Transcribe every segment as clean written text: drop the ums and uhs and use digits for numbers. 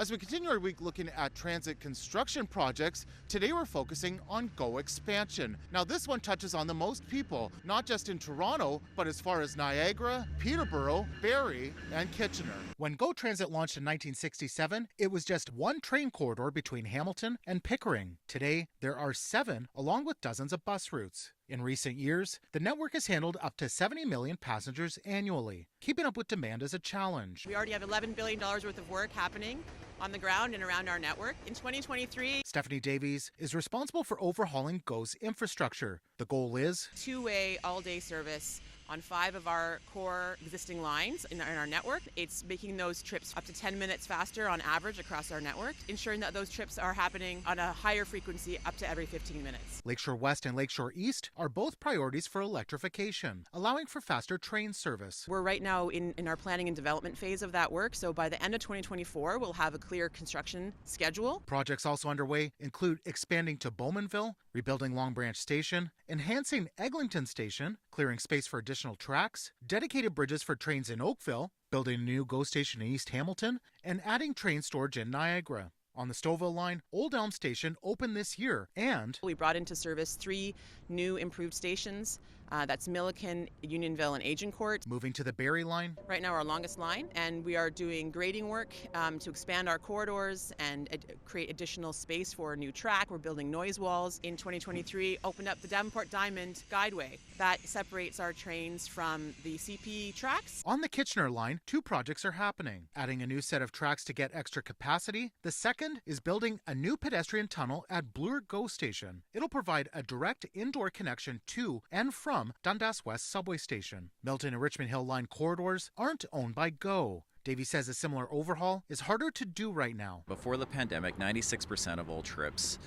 As we continue our week looking at transit construction projects, today we're focusing on GO expansion. Now this one touches on the most people, not just in Toronto, but as far as Niagara, Peterborough, Barrie, and Kitchener. When GO Transit launched in 1967, it was just one train corridor between Hamilton and Pickering. Today, there are 7, along with dozens of bus routes. In recent years, the network has handled up to 70 million passengers annually. Keeping up with demand is a challenge. We already have $11 billion worth of work happening on the ground and around our network. In 2023, Stephanie Davies is responsible for overhauling GO's infrastructure. The goal is two-way all-day service on 5 of our core existing lines in our network. It's making those trips up to 10 minutes faster on average across our network, ensuring that those trips are happening on a higher frequency up to every 15 minutes. Lakeshore West and Lakeshore East are both priorities for electrification, allowing for faster train service. We're right now in our planning and development phase of that work, so by the end of 2024, we'll have a clear construction schedule. Projects also underway include expanding to Bowmanville, rebuilding Long Branch Station, enhancing Eglinton Station, clearing space for additional tracks, dedicated bridges for trains in Oakville, building a new GO station in East Hamilton, and adding train storage in Niagara. On the Stouffville line, Old Elm Station opened this year, and we brought into service 3 new improved stations. That's Milliken, Unionville, and Agincourt. Moving to the Barrie line. Right now our longest line, and we are doing grading work to expand our corridors and create additional space for a new track. We're building noise walls. In 2023, opened up the Davenport Diamond Guideway. That separates our trains from the CP tracks. On the Kitchener line, 2 projects are happening. Adding a new set of tracks to get extra capacity. The second is building a new pedestrian tunnel at Bloor GO Station. It'll provide a direct indoor connection to and from Dundas West subway station. Milton and Richmond Hill line corridors aren't owned by GO. Davey says a similar overhaul is harder to do right now. Before the pandemic, 96% of all trips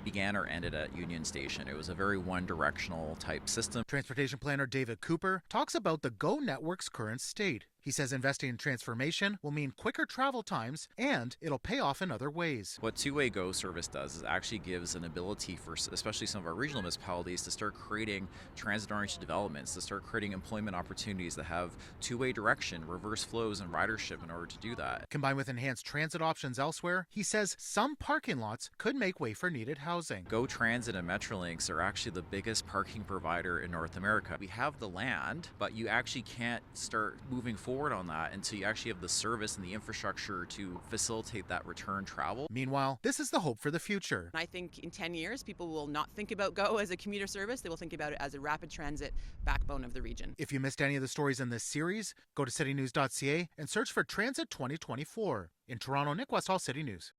began or ended at Union Station. It was a very one-directional type system. Transportation planner David Cooper talks about the GO network's current state. He says investing in transformation will mean quicker travel times and it'll pay off in other ways. What two-way GO service does is actually gives an ability for especially some of our regional municipalities to start creating transit-oriented developments, to start creating employment opportunities that have two-way direction, reverse flows, and ridership in order to do that. Combined with enhanced transit options elsewhere, he says some parking lots could make way for needed housing. GO Transit and Metrolinx are actually the biggest parking provider in North America. We have the land, but you actually can't start moving forward on that until you actually have the service and the infrastructure to facilitate that return travel. Meanwhile, this is the hope for the future. I think in 10 years, people will not think about GO as a commuter service. They will think about it as a rapid transit backbone of the region. If you missed any of the stories in this series, go to citynews.ca and search for Transit 2024. In Toronto, Nick Westoll, City News.